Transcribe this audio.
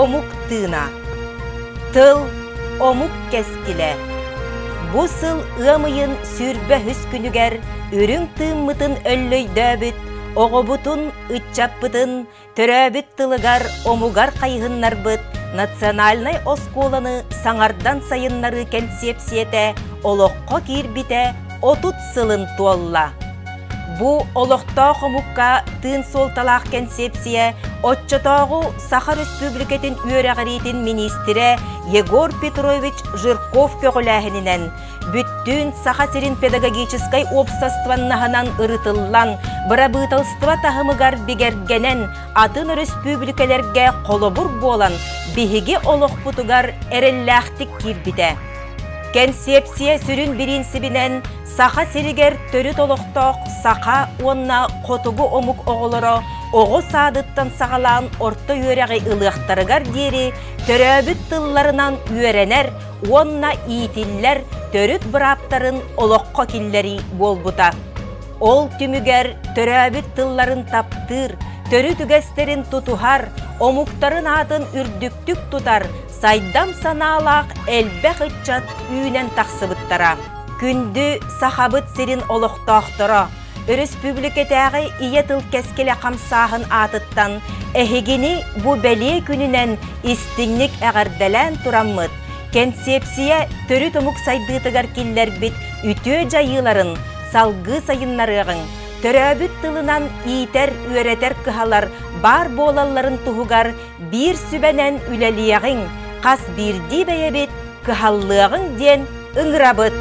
omuk tığına. Tıl omuk keskile. Bu sıl ığamıyın sürbe hüskünüger, ürün tığmıtın öllöy döbüt, oğubutun ıtçapbıtın, töröbüt tılıgar omugar kayhınlar bıt, Национальный осколаны саңардан сайыннары кенсепсиете, олоққа кирбите, отут сылын туолла. Бу олоқта хомукка тын солталақ кенсепсия, отчатағу Саха Республикетін үйерағаритін министре Егор Петрович Жирков көгіләхінінен, бүттін Саха Сирин педагогическай обсастваннаханан ырытыллан, бұрабытылстыва тахымыгар бігергенен атын республикалерге қолыбыр болан, бігіге олық бұтыгар әрелләқтік кирбіде. Концепция сүрін бірінсібінен Саха Сиригер төрі толықтақ Саха онна қотугу омук оғылыры, оғы садыттан сағалан орта үйерәғі ылықтарығар дері төрөбіт тылларынан үйеренер, онна иетиллер төріт бұраптарын олыққа келлері болбута. Ол түмігер төрөбіт тылларын таптыр, төрі түгестерін тұтухар, омуктарын атын үрдіктік тұтар, сайдам саналақ әлбәқ ұтчат үйінен тақсыбыттара. Күнді сахабыт сирин олықтақтыра, республикетәғі ие тыл кәскелі қамсағын атыттан, әхегені бұ бәле күнінен істіңнік әғардәлән тұраммыд. Концепция төрі тұмық сайдытығар келлер бет үтө жайыларын, салғы сайынларығын, төрөбіт тылынан иетер үйеретер кыхалар бар болаларын тұғығар бір сүбәнен үләлияғын, қас бірді бәйебет кыхаллығын ден ұңырабыт.